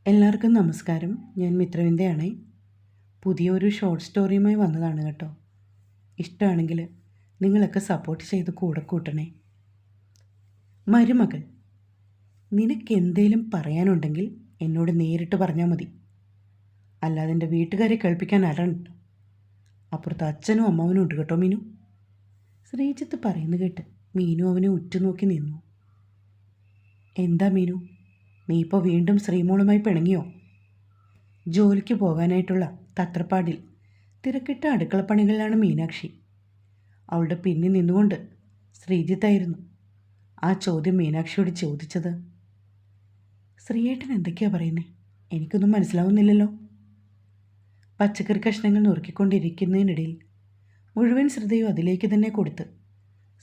എല്ലാവർക്കും നമസ്കാരം. ഞാൻ മിത്രവിന്ദയാണേ. പുതിയൊരു ഷോർട്ട് സ്റ്റോറിയുമായി വന്നതാണ് കേട്ടോ. ഇഷ്ടമാണെങ്കിൽ നിങ്ങളൊക്കെ സപ്പോർട്ട് ചെയ്ത് കൂടെ കൂട്ടണേ. മരുമകൾ, നിനക്കെന്തേലും പറയാനുണ്ടെങ്കിൽ എന്നോട് നേരിട്ട് പറഞ്ഞാൽ മതി. അല്ലാതെ എൻ്റെ വീട്ടുകാരെ കേൾപ്പിക്കാൻ ആരാണ്ട്. അപ്പുറത്ത് അച്ഛനും അമ്മാവനും ഉണ്ട് കേട്ടോ മീനു. ശ്രീജിത്ത് പറയുന്നത് കേട്ട് മീനു അവനെ ഉറ്റുനോക്കി നിന്നു. എന്താ മീനു, നീ ഇപ്പോൾ വീണ്ടും ശ്രീമോളുമായി പിണങ്ങിയോ? ജോലിക്ക് പോകാനായിട്ടുള്ള തത്രപ്പാടിൽ തിരക്കിട്ട അടുക്കളപ്പണികളിലാണ് മീനാക്ഷി. അവളുടെ പിന്നിൽ നിന്നുകൊണ്ട് ശ്രീജിത്തായിരുന്നു ആ ചോദ്യം മീനാക്ഷിയോട് ചോദിച്ചത്. ശ്രീയേട്ടൻ എന്തൊക്കെയാ പറയുന്നേ? എനിക്കൊന്നും മനസ്സിലാവുന്നില്ലല്ലോ. പച്ചക്കറി കഷ്ണങ്ങൾ നുറുക്കിക്കൊണ്ടിരിക്കുന്നതിനിടയിൽ മുഴുവൻ ശ്രദ്ധയും അതിലേക്ക് തന്നെ കൊടുത്ത്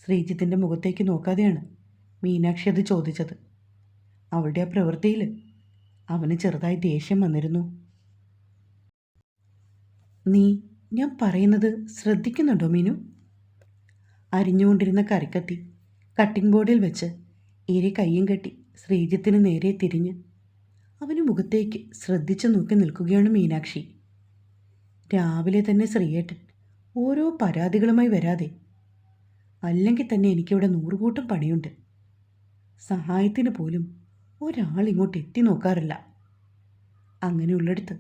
ശ്രീജിത്തിൻ്റെ മുഖത്തേക്ക് നോക്കാതെയാണ് മീനാക്ഷി അത് ചോദിച്ചത്. അവളുടെ ആ പ്രവൃത്തിയിൽ അവന് ചെറുതായി ദേഷ്യം വന്നിരുന്നു. നീ ഞാൻ പറയുന്നത് ശ്രദ്ധിക്കുന്നുണ്ടോ മീനു? അരിഞ്ഞുകൊണ്ടിരുന്ന കറിക്കത്തി കട്ടിംഗ് ബോർഡിൽ വെച്ച് ഇരു കയ്യും കെട്ടി ശ്രീജിത്തിന് നേരെ തിരിഞ്ഞ് അവന് മുഖത്തേക്ക് ശ്രദ്ധിച്ചു നോക്കി നിൽക്കുകയാണ് മീനാക്ഷി. രാവിലെ തന്നെ ശ്രീയേട്ടൻ ഓരോ പരാതികളുമായി വരാതെ. അല്ലെങ്കിൽ തന്നെ എനിക്കിവിടെ നൂറുകൂട്ടം പണിയുണ്ട്. സഹായത്തിന് പോലും ഒരാൾ ഇങ്ങോട്ട് എത്തി നോക്കാറില്ല. അങ്ങനെയുള്ളിടത്ത്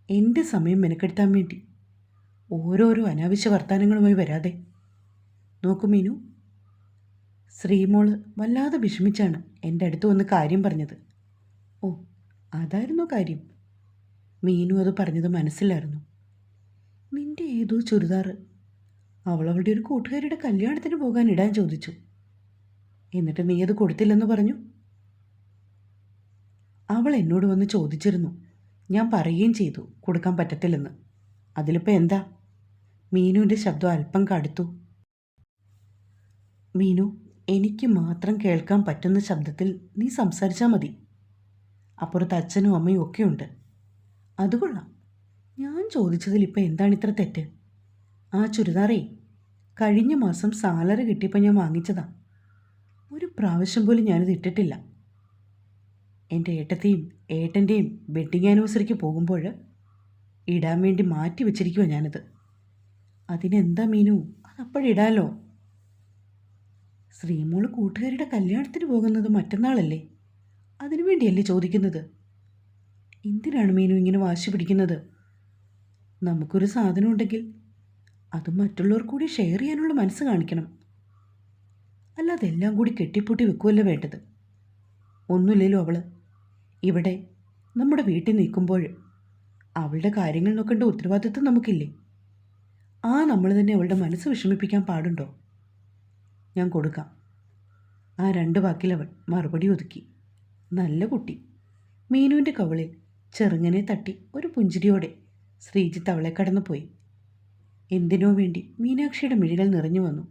എൻ്റെ സമയം മെനക്കെടുത്താൻ വേണ്ടി ഓരോരോ അനാവശ്യ വർത്തമാനങ്ങളുമായി വരാതെ. നോക്കൂ മീനു, ശ്രീമോള് വല്ലാതെ വിഷമിച്ചാണ് എൻ്റെ അടുത്ത് വന്ന് കാര്യം പറഞ്ഞത്. ഓ, അതായിരുന്നോ കാര്യം? മീനു അത് പറഞ്ഞത് മനസ്സിലായിരുന്നു. നിൻ്റെ ഏതോ ചുരിദാർ അവളുടെ ഒരു കൂട്ടുകാരിയുടെ കല്യാണത്തിന് പോകാൻ ഇടാൻ ചോദിച്ചു. എന്നിട്ട് നീ അത് കൊടുത്തില്ലെന്ന് പറഞ്ഞു. അവൾ എന്നോട് വന്ന് ചോദിച്ചിരുന്നു. ഞാൻ പറയുകയും ചെയ്തു കൊടുക്കാൻ പറ്റത്തില്ലെന്ന്. അതിലിപ്പോൾ എന്താ? മീനുവിൻ്റെ ശബ്ദം അല്പം കടുത്തു. മീനു, എനിക്ക് മാത്രം കേൾക്കാൻ പറ്റുന്ന ശബ്ദത്തിൽ നീ സംസാരിച്ചാൽ മതി. അപ്പുറത്ത് അച്ഛനും അമ്മയും ഒക്കെയുണ്ട്. അതുകൊള്ളാം. ഞാൻ ചോദിച്ചതിൽ ഇപ്പം എന്താണ് ഇത്ര തെറ്റ്? ആ ചുരിദാറേ കഴിഞ്ഞ മാസം സാലറി കിട്ടിയപ്പോൾ ഞാൻ വാങ്ങിച്ചതാ. ഒരു പ്രാവശ്യം പോലും ഞാനിത് ഇട്ടിട്ടില്ല. എൻ്റെ ഏട്ടത്തെയും ഏട്ടൻ്റെയും വെഡ്ഡിങ് ആനിവേഴ്സറിക്ക് പോകുമ്പോൾ ഇടാൻ വേണ്ടി മാറ്റി വെച്ചിരിക്കുമോ ഞാനത്. അതിനെന്താ മീനു, അതപ്പോഴിടാലോ. ശ്രീമോള് കൂട്ടുകാരുടെ കല്യാണത്തിന് പോകുന്നത് മറ്റന്നാളല്ലേ? അതിനു വേണ്ടിയല്ലേ ചോദിക്കുന്നത്? എന്തിനാണ് മീനു ഇങ്ങനെ വാശി പിടിക്കുന്നത്? നമുക്കൊരു സാധനം ഉണ്ടെങ്കിൽ അത് മറ്റുള്ളവർ കൂടി ഷെയർ ചെയ്യാനുള്ള മനസ്സ് കാണിക്കണം. അല്ലാതെ എല്ലാം കൂടി കെട്ടിപ്പൂട്ടി വെക്കുമല്ലോ വേണ്ടത്. ഒന്നുമില്ലല്ലോ അവൾ ഇവിടെ നമ്മുടെ വീട്ടിൽ നിൽക്കുമ്പോൾ അവളുടെ കാര്യങ്ങൾ നോക്കേണ്ട ഉത്തരവാദിത്വം നമുക്കില്ലേ? നമ്മൾ തന്നെ അവളുടെ മനസ്സ് വിഷമിപ്പിക്കാൻ പാടുണ്ടോ? ഞാൻ കൊടുക്കാം. ആ 2 വാക്കിൽ അവൾ മറുപടി ഒതുക്കി. നല്ല കുട്ടി. മീനുവിൻ്റെ കവളിൽ ചെറുങ്ങനെ തട്ടി ഒരു പുഞ്ചിരിയോടെ ശ്രീജിത്ത് അവളെ കടന്നുപോയി. എന്തിനോ വേണ്ടി മീനാക്ഷിയുടെ മിഴികൾ നിറഞ്ഞു വന്നു.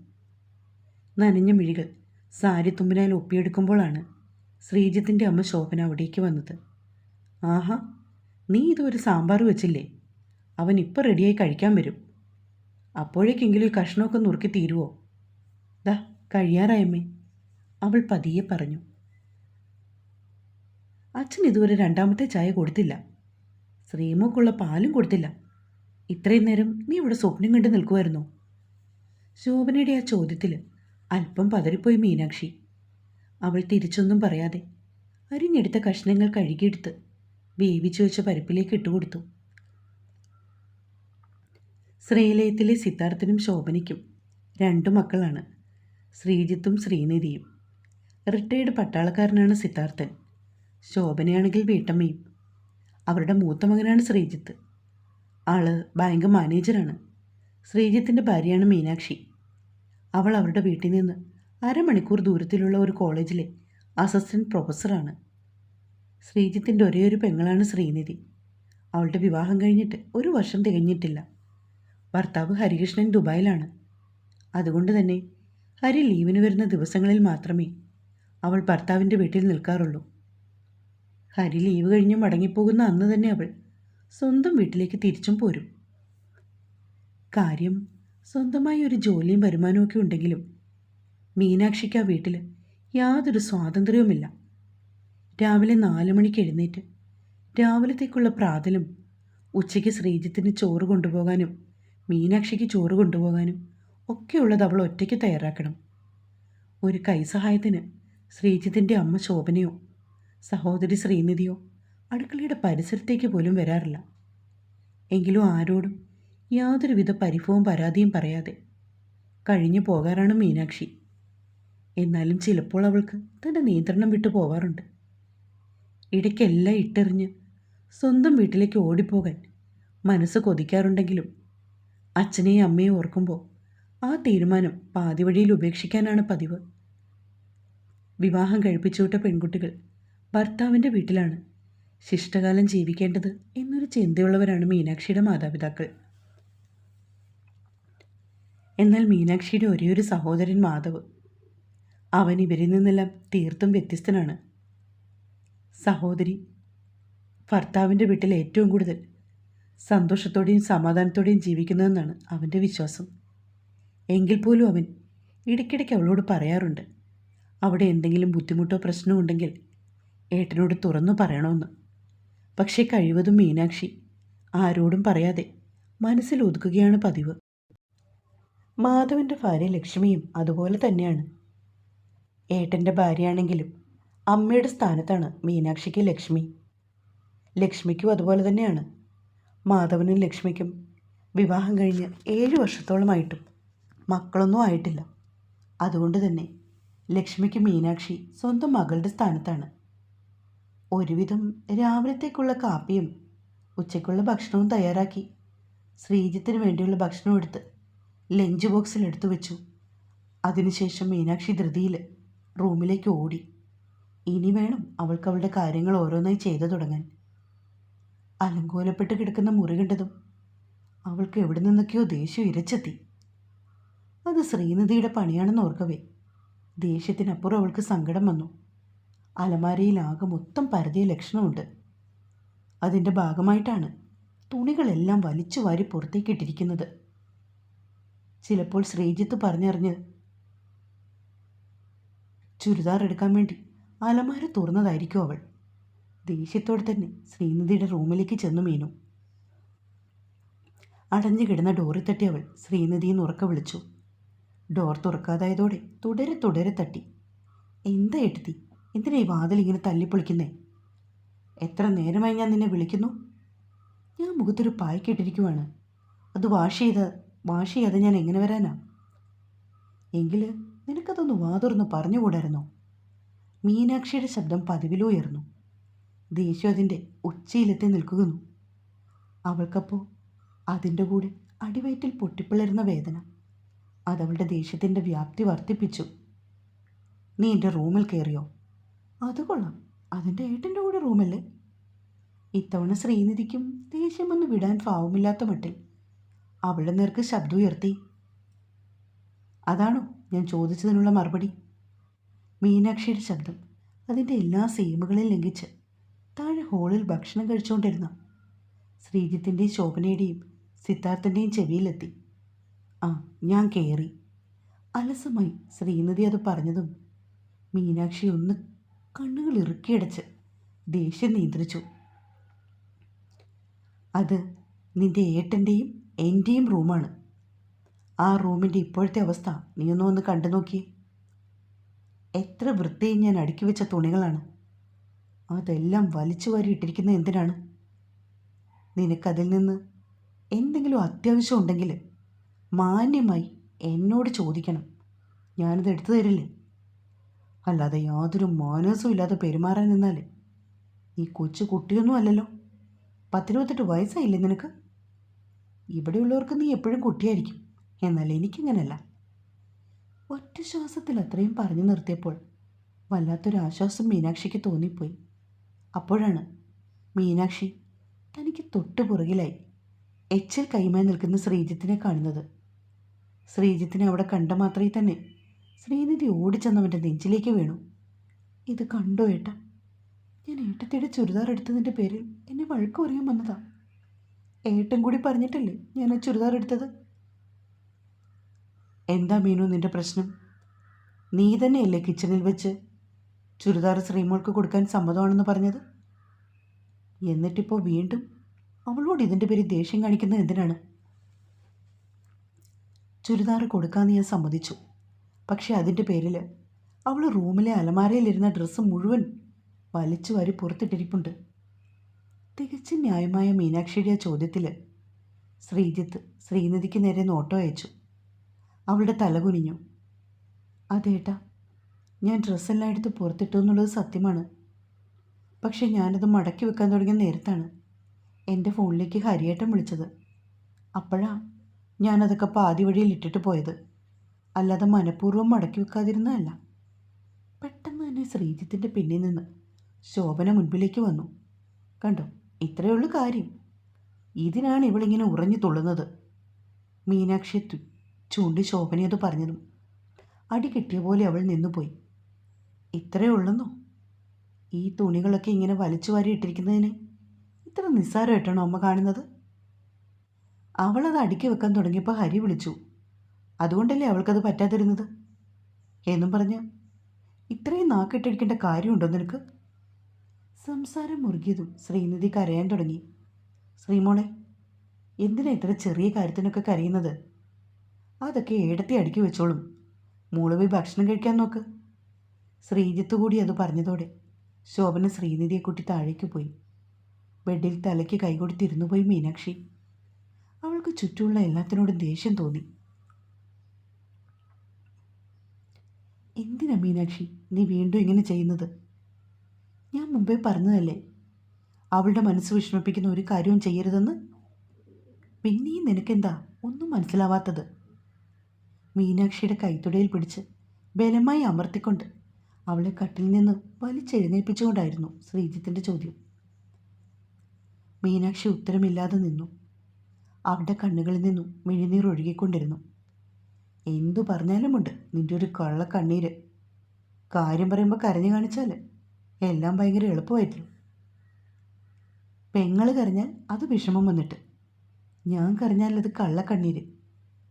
നനഞ്ഞ മിഴികൾ സാരി തുമ്പിനാൽ ഒപ്പിയെടുക്കുമ്പോഴാണ് ശ്രീജിത്തിൻ്റെ അമ്മ ശോഭന അവിടേക്ക് വന്നത്. ആഹാ, നീ ഇതൊരു സാമ്പാർ വെച്ചില്ലേ? അവൻ ഇപ്പോൾ റെഡിയായി കഴിക്കാൻ വരും. അപ്പോഴേക്കെങ്കിലും ഈ കഷ്ണമൊക്കെ നുറുക്കി തീരുവോ? ദാ കഴിയാറായമ്മേ, അവൾ പതിയെ പറഞ്ഞു. അച്ഛൻ ഇതുവരെ 2ാമത്തെ ചായ കൊടുത്തില്ല. ശ്രീമോക്കുള്ള പാലും കൊടുത്തില്ല. ഇത്രയും നേരം നീ ഇവിടെ സ്വപ്നം കണ്ട് നിൽക്കുമായിരുന്നോ? ശോഭനയുടെ ആ ചോദ്യത്തിൽ അല്പം പതറിപ്പോയി മീനാക്ഷി. അവൾ തിരിച്ചൊന്നും പറയാതെ അരിഞ്ഞെടുത്ത കഷ്ണങ്ങൾ കഴുകിയെടുത്ത് വേവിച്ചു വെച്ച പരിപ്പിലേക്ക് ഇട്ടുകൊടുത്തു. ശ്രീലയത്തിലെ സിദ്ധാർത്ഥനും ശോഭനയ്ക്കും 2 മക്കളാണ്, ശ്രീജിത്തും ശ്രീനിധിയും. റിട്ടയേർഡ് പട്ടാളക്കാരനാണ് സിദ്ധാർത്ഥൻ. ശോഭനയാണെങ്കിൽ വീട്ടമ്മയും. അവരുടെ മൂത്ത മകനാണ് ശ്രീജിത്ത്. ആള് ബാങ്ക് മാനേജറാണ്. ശ്രീജിത്തിൻ്റെ ഭാര്യയാണ് മീനാക്ഷി. അവൾ അവരുടെ വീട്ടിൽ നിന്ന് അരമണിക്കൂർ ദൂരത്തിലുള്ള ഒരു കോളേജിലെ അസിസ്റ്റൻറ്റ് പ്രൊഫസറാണ്. ശ്രീജിത്തിൻ്റെ ഒരേയൊരു പെങ്ങളാണ് ശ്രീനിധി. അവളുടെ വിവാഹം കഴിഞ്ഞിട്ട് 1 വർഷം തികഞ്ഞിട്ടില്ല. ഭർത്താവ് ഹരികൃഷ്ണൻ ദുബായിലാണ്. അതുകൊണ്ട് തന്നെ ഹരി ലീവിന് വരുന്ന ദിവസങ്ങളിൽ മാത്രമേ അവൾ ഭർത്താവിൻ്റെ വീട്ടിൽ നിൽക്കാറുള്ളൂ. ഹരി ലീവ് കഴിഞ്ഞ് മടങ്ങിപ്പോകുന്ന അന്ന് തന്നെ അവൾ സ്വന്തം വീട്ടിലേക്ക് തിരിച്ചും പോരും. കാര്യം സ്വന്തമായി ഒരു ജോലിയും വരുമാനമൊക്കെ ഉണ്ടെങ്കിലും മീനാക്ഷിക്ക് ആ വീട്ടിൽ യാതൊരു സ്വാതന്ത്ര്യവുമില്ല. രാവിലെ 4 മണിക്ക് എഴുന്നേറ്റ് രാവിലത്തേക്കുള്ള പ്രാതലും ഉച്ചയ്ക്ക് ശ്രീജിത്തിന് ചോറ് കൊണ്ടുപോകാനും മീനാക്ഷിക്ക് ചോറ് കൊണ്ടുപോകാനും ഒക്കെയുള്ളത് അവൾ ഒറ്റയ്ക്ക് തയ്യാറാക്കണം. ഒരു കൈസഹായത്തിന് ശ്രീജിത്തിൻ്റെ അമ്മ ശോഭനയോ സഹോദരി ശ്രീനിധിയോ അടുക്കളയുടെ പരിസരത്തേക്ക് പോലും വരാറില്ല. എങ്കിലും ആരോടും യാതൊരുവിധ പരിഭവവും പരാതിയും പറയാതെ കഴിഞ്ഞു പോകാറാണ് മീനാക്ഷി. എന്നാലും ചിലപ്പോൾ അവൾക്ക് തൻ്റെ നിയന്ത്രണം വിട്ടു പോവാറുണ്ട്. ഇടയ്ക്കെല്ലാം ഇട്ടെറിഞ്ഞ് സ്വന്തം വീട്ടിലേക്ക് ഓടിപ്പോകാൻ മനസ്സ് കൊതിക്കാറുണ്ടെങ്കിലും അച്ഛനെയും അമ്മയും ഓർക്കുമ്പോൾ ആ തീരുമാനം പാതി വഴിയിൽ ഉപേക്ഷിക്കാനാണ് പതിവ്. വിവാഹം കഴിപ്പിച്ചുവിട്ട പെൺകുട്ടികൾ ഭർത്താവിൻ്റെ വീട്ടിലാണ് ശിഷ്ടകാലം ജീവിക്കേണ്ടത് എന്നൊരു ചിന്തയുള്ളവരാണ് മീനാക്ഷിയുടെ മാതാപിതാക്കൾ. എന്നാൽ മീനാക്ഷിയുടെ ഒരേയൊരു സഹോദരൻ മാധവ്, അവൻ ഇവരിൽ നിന്നെല്ലാം തീർത്തും വ്യത്യസ്തനാണ്. സഹോദരി ഭർത്താവിൻ്റെ വീട്ടിൽ ഏറ്റവും കൂടുതൽ സന്തോഷത്തോടെയും സമാധാനത്തോടെയും ജീവിക്കുന്നതെന്നാണ് അവൻ്റെ വിശ്വാസം. എങ്കിൽ പോലും അവൻ ഇടയ്ക്കിടയ്ക്ക് അവളോട് പറയാറുണ്ട്, അവിടെ എന്തെങ്കിലും ബുദ്ധിമുട്ടോ പ്രശ്നമോ ഉണ്ടെങ്കിൽ ഏട്ടനോട് തുറന്നു പറയണമെന്ന്. പക്ഷേ കഴിവതും മീനാക്ഷി ആരോടും പറയാതെ മനസ്സിൽ ഒതുക്കുകയാണ് പതിവ്. മാധവൻ്റെ ഭാര്യ ലക്ഷ്മിയും അതുപോലെ തന്നെയാണ്. ഏട്ടൻ്റെ ഭാര്യയാണെങ്കിലും അമ്മയുടെ സ്ഥാനത്താണ് മീനാക്ഷിക്ക് ലക്ഷ്മി. ലക്ഷ്മിക്കും അതുപോലെ തന്നെയാണ്. മാധവനും ലക്ഷ്മിക്കും വിവാഹം കഴിഞ്ഞ് 7 വർഷത്തോളമായിട്ടും മക്കളൊന്നും ആയിട്ടില്ല. അതുകൊണ്ട് തന്നെ ലക്ഷ്മിക്ക് മീനാക്ഷി സ്വന്തം മകളുടെ സ്ഥാനത്താണ്. ഒരുവിധം രാവിലത്തേക്കുള്ള കാപ്പിയും ഉച്ചയ്ക്കുള്ള ഭക്ഷണവും തയ്യാറാക്കി ശ്രീജിത്തിന് വേണ്ടിയുള്ള ഭക്ഷണം എടുത്ത് ലഞ്ച് ബോക്സിൽ എടുത്തു വെച്ചു. അതിനുശേഷം മീനാക്ഷി ധൃതിയിൽ റൂമിലേക്ക് ഓടി. ഇനി വേണം അവൾക്ക് അവളുടെ കാര്യങ്ങൾ ഓരോന്നായി ചെയ്തു തുടങ്ങാൻ. അലങ്കോലപ്പെട്ട് കിടക്കുന്ന മുറി കണ്ടതും അവൾക്ക് എവിടെ നിന്നൊക്കെയോ ദേഷ്യം ഇരച്ചെത്തി. അത് ശ്രീനിധിയുടെ പണിയാണെന്ന് ഓർക്കവേ ദേഷ്യത്തിനപ്പുറം അവൾക്ക് സങ്കടം വന്നു. അലമാരയിൽ ആകെ മൊത്തം പരതിയ ലക്ഷണമുണ്ട്. അതിൻ്റെ ഭാഗമായിട്ടാണ് തുണികളെല്ലാം വലിച്ചു വാരി പുറത്തേക്കിട്ടിരിക്കുന്നത്. ചിലപ്പോൾ ശ്രീജിത്ത് പറഞ്ഞറിഞ്ഞ് ചുരിദാർ എടുക്കാൻ വേണ്ടി അലമാര തുറന്നതായിരിക്കും അവൾ. ദേഷ്യത്തോടെ തന്നെ ശ്രീനിധിയുടെ റൂമിലേക്ക് ചെന്നു മീനു. അടഞ്ഞു കിടന്ന ഡോറിൽ തട്ടി അവൾ ശ്രീനിധിയെന്ന് ഉറക്കെ വിളിച്ചു. ഡോർ തുറക്കാതായതോടെ തുടരെ തുടരെ തട്ടി. എന്താ ഏട്ടത്തി, എന്തിനാ ഈ വാതിൽ ഇങ്ങനെ തല്ലിപ്പൊളിക്കുന്നേ? എത്ര നേരമായി ഞാൻ നിന്നെ വിളിക്കുന്നു? ഞാൻ മുഖത്തൊരു പായ്ക്കിട്ടിരിക്കുവാണ്. അത് വാഷ് ചെയ്യാതെ ഞാൻ എങ്ങനെ വരാനാ? എങ്കിൽ നിനക്കതൊന്ന് വാതുറന്ന് പറഞ്ഞുകൂടായിരുന്നോ? മീനാക്ഷിയുടെ ശബ്ദം പതിവിലും ഉയർന്നു. ദേഷ്യം അതിൻ്റെ ഉച്ചയിലെത്തി നിൽക്കുന്നു. അവൾക്കപ്പോൾ അതിൻ്റെ കൂടെ അടിവയറ്റിൽ പൊട്ടിപ്പിളരുന്ന വേദന അതവളുടെ ദേഷ്യത്തിൻ്റെ വ്യാപ്തി വർദ്ധിപ്പിച്ചു. നീ എൻ്റെ റൂമിൽ കയറിയോ? അത് കൊള്ളാം, അതിൻ്റെ ഏട്ടൻ്റെ കൂടെ റൂമല്ലേ? ഇത്തവണ ശ്രീനിധിക്കും ദേഷ്യം വന്ന് വിടാൻ ഭാവമില്ലാത്ത മട്ടിൽ അവളുടെ നേർക്ക് ശബ്ദം ഉയർത്തി. അതാണോ ഞാൻ ചോദിച്ചതിനുള്ള മറുപടി? മീനാക്ഷിയുടെ ശബ്ദം അതിൻ്റെ എല്ലാ സീമകളെയും ലംഘിച്ച് താഴെ ഹോളിൽ ഭക്ഷണം കഴിച്ചുകൊണ്ടിരുന്ന ശ്രീജിത്തിൻ്റെയും ശോഭനയുടെയും സിദ്ധാർത്ഥൻ്റെയും ചെവിയിലെത്തി. ആ, ഞാൻ കയറി. അലസമായി ശ്രീനിധി അത് പറഞ്ഞതും മീനാക്ഷി ഒന്ന് കണ്ണുകൾ ഇറുക്കിയടച്ച് ദേഷ്യം നിയന്ത്രിച്ചു. അത് നിൻ്റെ ഏട്ടൻ്റെയും എൻ്റെയും റൂമാണ്. ആ റൂമിൻ്റെ ഇപ്പോഴത്തെ അവസ്ഥ നീയൊന്നും ഒന്ന് കണ്ടു നോക്കിയേ. എത്ര വൃത്തിയും ഞാൻ അടുക്കി വെച്ച തുണികളാണ്. അതെല്ലാം വലിച്ചു വാരി ഇട്ടിരിക്കുന്നത് എന്തിനാണ്? നിനക്കതിൽ നിന്ന് എന്തെങ്കിലും അത്യാവശ്യം ഉണ്ടെങ്കിൽ മാന്യമായി എന്നോട് ചോദിക്കണം. ഞാനത് എടുത്തു തരില്ലേ? അല്ലാതെ യാതൊരു മാനസവും ഇല്ലാതെ പെരുമാറാൻ നിന്നാൽ നീ കൊച്ചു കുട്ടിയൊന്നും അല്ലല്ലോ. 18 വയസ്സായില്ലേ നിനക്ക്? ഇവിടെയുള്ളവർക്ക് നീ എപ്പോഴും കുട്ടിയായിരിക്കും, എന്നാൽ എനിക്കിങ്ങനല്ല. ഒറ്റ ശ്വാസത്തിൽ അത്രയും പറഞ്ഞു നിർത്തിയപ്പോൾ വല്ലാത്തൊരാശ്വാസം മീനാക്ഷിക്ക് തോന്നിപ്പോയി. അപ്പോഴാണ് മീനാക്ഷി തനിക്ക് തൊട്ടു പുറകിലായി എച്ചിൽ കൈമായി നിൽക്കുന്ന ശ്രീജിത്തിനെ കാണുന്നത്. ശ്രീജിത്തിനെ അവിടെ കണ്ട മാത്രമേ തന്നെ ശ്രീനിധി ഓടിച്ചെന്നവൻ്റെ നെഞ്ചിലേക്ക് വീണു. ഇത് കണ്ടോ ഏട്ടാ? ഞാൻ ഏട്ടത്തിയുടെ ചുരിദാർ എടുത്തതിൻ്റെ പേരിൽ എന്നെ വഴക്ക് പറയാൻ വന്നതാ. ഏട്ടൻ കൂടി പറഞ്ഞിട്ടല്ലേ ഞാൻ ആ ചുരിദാർ എടുത്തത്. എന്താ മീനു നിൻ്റെ പ്രശ്നം? നീ തന്നെയല്ലേ കിച്ചണിൽ വെച്ച് ചുരിദാർ ശ്രീമോൾക്ക് കൊടുക്കാൻ സമ്മതമാണെന്ന് പറഞ്ഞത്? എന്നിട്ടിപ്പോൾ വീണ്ടും അവളോട് ഇതിൻ്റെ പേരിൽ ദേഷ്യം കാണിക്കുന്നത് എന്തിനാണ്? ചുരിദാർ കൊടുക്കാമെന്ന് ഞാൻ സമ്മതിച്ചു. പക്ഷേ അതിൻ്റെ പേരിൽ അവൾ റൂമിലെ അലമാരയിലിരുന്ന ഡ്രസ്സ് മുഴുവൻ വലിച്ചു വാരി പുറത്തിട്ടിരിപ്പുണ്ട്. തികച്ചും ന്യായമായ മീനാക്ഷിയുടെ ആ ചോദ്യത്തിൽ ശ്രീജിത്ത് ശ്രീനിധിക്ക് നേരെ നോട്ടം അയച്ചു. അവളുടെ തല കുനിഞ്ഞു. അതേട്ടാ, ഞാൻ ഡ്രസ്സെല്ലാം എടുത്ത് പുറത്തിട്ടു എന്നുള്ളത് സത്യമാണ്. പക്ഷേ ഞാനത് മടക്കി വെക്കാൻ തുടങ്ങിയ നേരത്താണ് എൻ്റെ ഫോണിലേക്ക് ഹരിയേട്ടൻ വിളിച്ചത്. അപ്പോഴാണ് ഞാനതൊക്കെ പാതി വഴിയിൽ ഇട്ടിട്ട് പോയത്. അല്ലാതെ മനഃപൂർവ്വം മടക്കി വെക്കാതിരുന്നതല്ല. പെട്ടെന്ന് തന്നെ ശ്രീജിത്തിൻ്റെ പിന്നിൽ നിന്ന് ശോഭന മുൻപിലേക്ക് വന്നു. കണ്ടോ, ഇത്രയേ ഉള്ളൂ കാര്യം. ഇതിനാണ് ഇവളിങ്ങനെ ഉറഞ്ഞു തുള്ളുന്നത്. മീനാക്ഷി ചൂണ്ടി ശോഭനയത് പറഞ്ഞതും അടി കിട്ടിയ പോലെ അവൾ നിന്നുപോയി. ഇത്രയേ ഉള്ളെന്നോ? ഈ തുണികളൊക്കെ ഇങ്ങനെ വലിച്ചു വാരി ഇട്ടിരിക്കുന്നതിന് ഇത്ര നിസ്സാരമായിട്ടാണോ അമ്മ കാണുന്നത്? അവളത് അടുക്കി വെക്കാൻ തുടങ്ങിയപ്പോൾ ഹരി വിളിച്ചു. അതുകൊണ്ടല്ലേ അവൾക്കത് പറ്റാതിരുന്നത് എന്നും പറഞ്ഞ് ഇത്രയും നാക്കിട്ടിരിക്കേണ്ട കാര്യമുണ്ടോ നിനക്ക്? സംസാരം മുറുകിയതും ശ്രീനിധി കരയാൻ തുടങ്ങി. ശ്രീമോളെ, എന്തിനാ ഇത്ര ചെറിയ കാര്യത്തിനൊക്കെ കരയുന്നത്? അതൊക്കെ ഏടത്തി അടുക്കി വെച്ചോളും. മോള് പോയി ഭക്ഷണം കഴിക്കാൻ നോക്ക്. ശ്രീജിത്ത് കൂടി അത് പറഞ്ഞതോടെ ശോഭന ശ്രീനിധിയെ കൂട്ടി താഴേക്ക് പോയി. ബെഡിൽ തലയ്ക്ക് കൈകൊടുത്തിരുന്നു പോയി മീനാക്ഷി. അവൾക്ക് ചുറ്റുമുള്ള എല്ലാത്തിനോടും ദേഷ്യം തോന്നി. എന്തിനാ മീനാക്ഷി നീ വീണ്ടും ഇങ്ങനെ ചെയ്യുന്നത്? ഞാൻ മുമ്പേ പറഞ്ഞതല്ലേ അവളുടെ മനസ്സ് വിഷമിപ്പിക്കുന്ന ഒരു കാര്യവും ചെയ്യരുതെന്ന്. പിന്നെയും നിനക്കെന്താ ഒന്നും മനസ്സിലാവാത്തത്? മീനാക്ഷിയുടെ കൈത്തുടയിൽ പിടിച്ച് ബലമായി അമർത്തിക്കൊണ്ട് അവളെ കട്ടിൽ നിന്ന് വലിച്ചെഴുന്നേൽപ്പിച്ചുകൊണ്ടായിരുന്നു ശ്രീജിത്തിൻ്റെ ചോദ്യം. മീനാക്ഷി ഉത്തരമില്ലാതെ നിന്നു. അവളുടെ കണ്ണുകളിൽ നിന്നും മിഴിനീർ ഒഴുകിക്കൊണ്ടിരുന്നു. എന്തു പറഞ്ഞാലുമുണ്ട് നിൻ്റെ ഒരു കള്ള കണ്ണീര്. കാര്യം പറയുമ്പോൾ കരഞ്ഞു കാണിച്ചാൽ എല്ലാം ഭയങ്കര എളുപ്പമായിട്ടില്ല. പെങ്ങൾ കരഞ്ഞാൽ അത് വിഷമം വന്നിട്ട്, ഞാൻ കരഞ്ഞാൽ അത് കള്ളക്കണ്ണീര്.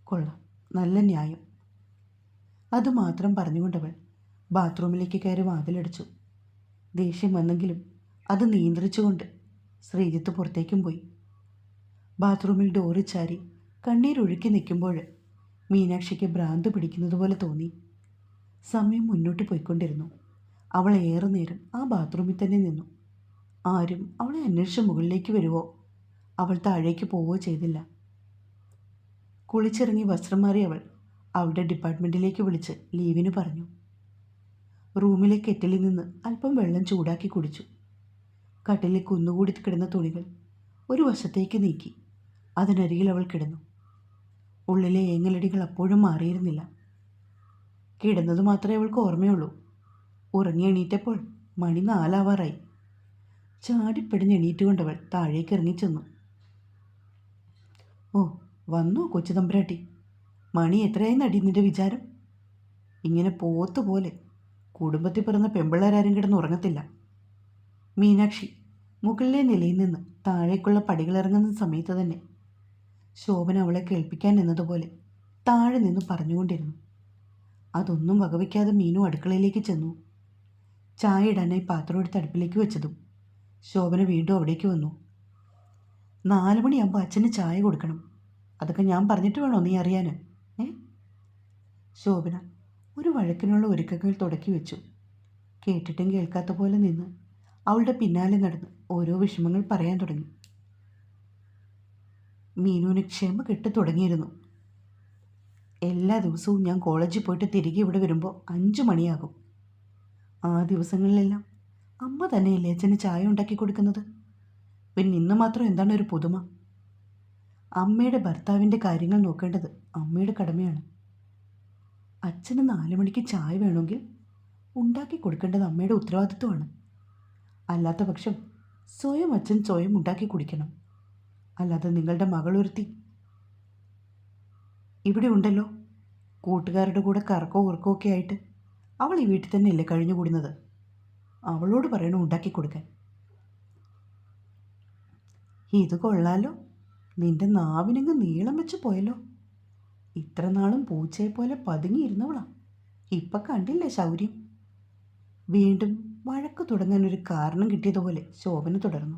കൊള്ളാം, നല്ല ന്യായം. അതുമാത്രം പറഞ്ഞുകൊണ്ടവൾ ബാത്റൂമിലേക്ക് കയറി വാതിലടച്ചു. ദേഷ്യം വന്നെങ്കിലും അത് നിയന്ത്രിച്ചുകൊണ്ട് ശ്രീജിത്ത് പുറത്തേക്കും പോയി. ബാത്റൂമിൽ ഡോറ് ചാരി കണ്ണീരൊഴുക്കി നിൽക്കുമ്പോൾ മീനാക്ഷിക്ക് ഭ്രാന്ത് പിടിക്കുന്നത് പോലെ തോന്നി. സമയം മുന്നോട്ട് പോയിക്കൊണ്ടിരുന്നു. അവൾ ഏറെ നേരം ആ ബാത്റൂമിൽ തന്നെ നിന്നു. ആരും അവളെ അന്വേഷിച്ച് മുകളിലേക്ക് വരുവോ അവൾ താഴേക്ക് പോവുകയോ ചെയ്തില്ല. കുളിച്ചിറങ്ങി വസ്ത്രം മാറി അവൾ അവളുടെ ഡിപ്പാർട്ട്മെൻറ്റിലേക്ക് വിളിച്ച് ലീവിന് പറഞ്ഞു. റൂമിലെ കെറ്റിലിൽ നിന്ന് അല്പം വെള്ളം ചൂടാക്കി കുടിച്ചു. കട്ടിലിൽ കുന്നുകൂടി കിടന്ന തുണികൾ ഒരു വശത്തേക്ക് നീക്കി അതിനരികിൽ അവൾ കിടന്നു. ഉള്ളിലെ ഏങ്ങലടികൾ അപ്പോഴും മാറിയിരുന്നില്ല. കിടന്നത് മാത്രമേ അവൾക്ക് ഓർമ്മയുള്ളൂ. ഉറങ്ങി എണീറ്റപ്പോൾ മണി 4 ആവാറായി. ചാടിപ്പിടിഞ്ഞ് എണീറ്റുകൊണ്ടവൾ താഴേക്ക് ഇറങ്ങിച്ചെന്നു. ഓ, വന്നോ കൊച്ചു തമ്പുരാട്ടി. മണി എത്രയായി നടി നിന്റെ വിചാരം? ഇങ്ങനെ പോത്തുപോലെ കുടുംബത്തിൽ പിറന്ന പെമ്പിള്ളേരാരും കിടന്ന് ഉറങ്ങത്തില്ല. മീനാക്ഷി മുകളിലെ നിലയിൽ നിന്ന് താഴേക്കുള്ള പടികളിറങ്ങുന്ന സമയത്ത് തന്നെ ശോഭന അവളെ കേൾപ്പിക്കാൻ എന്നതുപോലെ താഴെ നിന്ന് പറഞ്ഞുകൊണ്ടിരുന്നു. അതൊന്നും വകവയ്ക്കാതെ മീനു അടുക്കളയിലേക്ക് ചെന്നു. ചായ ഇടാനായി പാത്രം എടുത്ത് അടുപ്പിലേക്ക് വെച്ചതും ശോഭന വീണ്ടും അവിടേക്ക് വന്നു. 4 മണിയാകുമ്പോൾ അച്ഛന് ചായ കൊടുക്കണം. അതൊക്കെ ഞാൻ പറഞ്ഞിട്ട് വേണോ നീ അറിയാൻ? ശോഭന ഒരു വഴക്കിനുള്ള ഒരുക്കങ്ങൾ തുടക്കി വെച്ചു. കേട്ടിട്ടും കേൾക്കാത്ത പോലെ നിന്ന് അവളുടെ പിന്നാലെ നടന്ന് ഓരോ വിഷമങ്ങൾ പറയാൻ തുടങ്ങി. മീനുവിന് ക്ഷമ കെട്ട് തുടങ്ങിയിരുന്നു. എല്ലാ ദിവസവും ഞാൻ കോളേജിൽ പോയിട്ട് തിരികെ ഇവിടെ വരുമ്പോൾ 5 മണിയാകും. ആ ദിവസങ്ങളിലെല്ലാം അമ്മ തന്നെയല്ലേ അച്ഛന് ചായ ഉണ്ടാക്കി കൊടുക്കുന്നത്. പിന്നെ ഇന്ന് മാത്രം എന്താണ് ഒരു പുതുമ? അമ്മയുടെ ഭർത്താവിൻ്റെ കാര്യങ്ങൾ നോക്കേണ്ടത് അമ്മയുടെ കടമയാണ്. അച്ഛന് 4 മണിക്ക് ചായ വേണമെങ്കിൽ ഉണ്ടാക്കി കൊടുക്കേണ്ടത് അമ്മയുടെ ഉത്തരവാദിത്വമാണ്. അല്ലാത്ത പക്ഷം സ്വയം അച്ഛൻ സ്വയം ഉണ്ടാക്കി കുടിക്കണം. അല്ലാതെ നിങ്ങളുടെ മകളൊരുത്തി ഇവിടെ ഉണ്ടല്ലോ, കൂട്ടുകാരുടെ കൂടെ കറക്കോ ഉറക്കോ ഒക്കെ ആയിട്ട് അവൾ ഈ വീട്ടിൽ തന്നെയല്ലേ കഴിഞ്ഞുകൂടുന്നത്. അവളോട് പറയണം ഉണ്ടാക്കി കൊടുക്കാൻ. ഇത് കൊള്ളാലോ, നിന്റെ നാവിനങ്ങ് നീളം വെച്ച് പോയല്ലോ. ഇത്ര നാളും പൂച്ചയെപ്പോലെ പതുങ്ങിയിരുന്നവളാ, ഇപ്പം കണ്ടില്ലേ ശൗര്യം. വീണ്ടും വഴക്ക് തുടങ്ങാൻ ഒരു കാരണം കിട്ടിയതുപോലെ ശോഭന തുടർന്നു.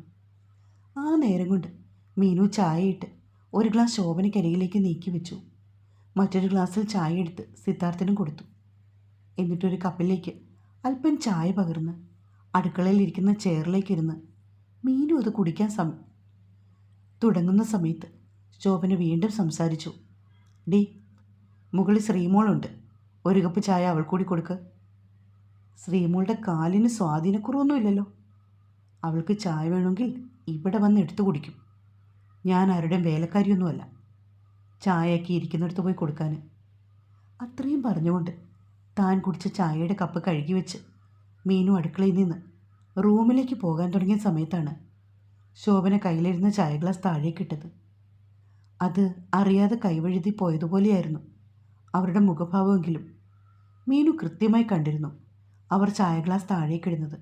ആ നേരം കൊണ്ട് മീനു ചായയിട്ട് ഒരു ഗ്ലാസ് ശോഭനക്കരികിലേക്ക് നീക്കി വെച്ചു. മറ്റൊരു ഗ്ലാസ്സിൽ ചായ എടുത്ത് സിദ്ധാർത്ഥനും കൊടുത്തു. എന്നിട്ടൊരു കപ്പിലേക്ക് അല്പം ചായ പകർന്ന് അടുക്കളയിൽ ഇരിക്കുന്ന ചെയറിലേക്കിരുന്ന് മീനു അത് കുടിക്കാൻ തുടങ്ങുന്ന സമയത്ത് ശോഭന വീണ്ടും സംസാരിച്ചു. ഡി, മുകളിൽ ശ്രീമോളുണ്ട്, ഒരു കപ്പ് ചായ അവൾ കൂടി കൊടുക്ക്. ശ്രീമോളുടെ കാലിന് സ്വാധീനക്കുറവൊന്നുമില്ലല്ലോ. അവൾക്ക് ചായ വേണമെങ്കിൽ ഇവിടെ വന്ന് എടുത്തു കുടിക്കും. ഞാൻ ആരുടെയും വേലക്കാരിയൊന്നുമല്ല, ചായയൊക്കെ ഇരിക്കുന്നിടത്ത് പോയി കൊടുക്കാൻ. അത്രയും പറഞ്ഞുകൊണ്ട് താൻ കുടിച്ച ചായയുടെ കപ്പ് കഴുകി വെച്ച് മീനു അടുക്കളയിൽ നിന്ന് റൂമിലേക്ക് പോകാൻ തുടങ്ങിയ സമയത്താണ് ശോഭന കയ്യിലിരുന്ന ചായ ഗ്ലാസ് താഴേക്കിട്ടത്. അത് അറിയാതെ കൈവഴുതി പോയതുപോലെയായിരുന്നു അവരുടെ മുഖഭാവമെങ്കിലും മീനു കൃത്യമായി കണ്ടിരുന്നു അവർ ചായ ഗ്ലാസ് താഴേക്കിടുന്നത്.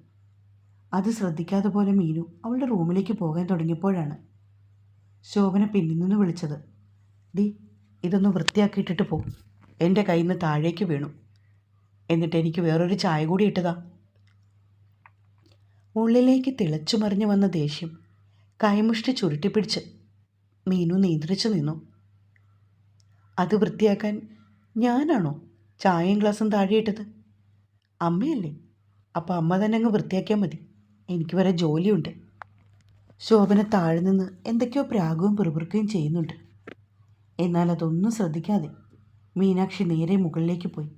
അത് ശ്രദ്ധിക്കാതെ പോലെ മീനു അവളുടെ റൂമിലേക്ക് പോകാൻ തുടങ്ങിയപ്പോഴാണ് ശോഭന പിന്നിൽ നിന്ന് വിളിച്ചത്. ഡി, ഇതൊന്ന് വൃത്തിയാക്കിയിട്ടിട്ട് പോ. എൻ്റെ കയ്യിൽ നിന്ന് താഴേക്ക് വീണു. എന്നിട്ട് എനിക്ക് വേറൊരു ചായ കൂടി ഇട്ടതാ. ഉള്ളിലേക്ക് തിളച്ചു മറിഞ്ഞു വന്ന ദേഷ്യം കൈമുഷ്ടി ചുരുട്ടിപ്പിടിച്ച് മീനു നിയന്ത്രിച്ചു നിന്നു. അത് വൃത്തിയാക്കാൻ ഞാനാണോ ചായയും ഗ്ലാസും താഴെയിട്ടത്? അമ്മയല്ലേ? അപ്പോൾ അമ്മ തന്നെ അങ്ങ് വൃത്തിയാക്കിയാൽ മതി. എനിക്ക് വരെ ജോലിയുണ്ട്. ശോഭന താഴെ നിന്ന് എന്തൊക്കെയോ പ്രാഗവും പിറുപിറുക്കുകയും ചെയ്യുന്നുണ്ട്. എന്നാൽ അതൊന്നും ശ്രദ്ധിക്കാതെ മീനാക്ഷി നേരെ മുകളിലേക്ക് പോയി.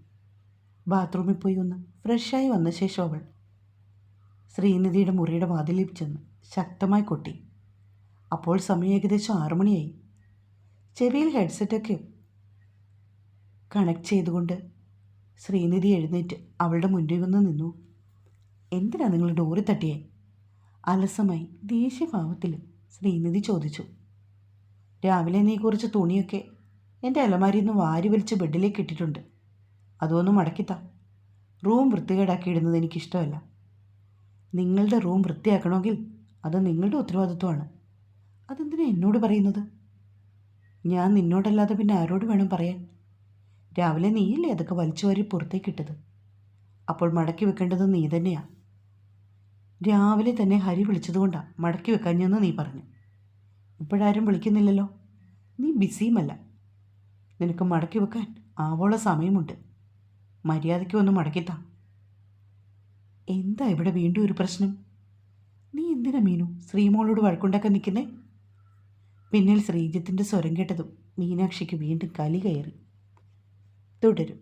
ബാത്റൂമിൽ പോയി ഒന്ന് ഫ്രഷായി വന്ന ശേഷം അവൾ ശ്രീനിധിയുടെ മുറിയുടെ വാതിലിൽ ചെന്ന് ശക്തമായി കൊട്ടി. അപ്പോൾ സമയം ഏകദേശം 6 മണിയായി. ചെവിയിൽ ഹെഡ്സെറ്റൊക്കെ കണക്ട് ചെയ്തുകൊണ്ട് ശ്രീനിധി എഴുന്നേറ്റ് അവളുടെ മുന്നിൽ വന്ന് നിന്നു. എന്തിനാ നിങ്ങൾ ഡോറി തട്ടിയേ? അലസമായി ദേഷ്യഭാവത്തിൽ ശ്രീനിധി ചോദിച്ചു. രാവിലെ നീ കുറച്ച് തുണിയൊക്കെ എൻ്റെ അലമാരിയിൽ നിന്ന് വാരി വലിച്ച് ബെഡിലേക്ക് ഇട്ടിട്ടുണ്ട്. അതൊന്ന് മടക്കിത്താ. റൂം വൃത്തികേടാക്കിയിടുന്നത് എനിക്കിഷ്ടമല്ല. നിങ്ങളുടെ റൂം വൃത്തിയാക്കണമെങ്കിൽ അത് നിങ്ങളുടെ ഉത്തരവാദിത്വമാണ്. അതെന്തിനാ എന്നോട് പറയുന്നത്? ഞാൻ നിന്നോടല്ലാതെ പിന്നെ ആരോട് വേണം പറയാൻ? രാവിലെ നീയല്ലേ അതൊക്കെ വലിച്ചു വാരി പുറത്തേക്കിട്ടത്. അപ്പോൾ മടക്കി വെക്കേണ്ടത് നീ തന്നെയാണ്. രാവിലെ തന്നെ ഹരി വിളിച്ചതുകൊണ്ടാണ് മടക്കി വെക്കാഞ്ഞെന്ന് നീ പറഞ്ഞു. ഇപ്പോഴാരും വിളിക്കുന്നില്ലല്ലോ. നീ ബിസിയുമല്ല. നിനക്ക് മടക്കി വെക്കാൻ ആവോളം സമയമുണ്ട്. മര്യാദയ്ക്ക് ഒന്ന് മടക്കിത്താ. എന്താ ഇവിടെ വീണ്ടും ഒരു പ്രശ്നം? നീ എന്തിനാ മീനു ശ്രീമോളോട് വഴക്കുണ്ടാക്കാൻ നിൽക്കുന്നേ? പിന്നിൽ ശ്രീജിത്തിൻ്റെ സ്വരം കേട്ടതും മീനാക്ഷിക്ക് വീണ്ടും കലി കയറി. തുടരും.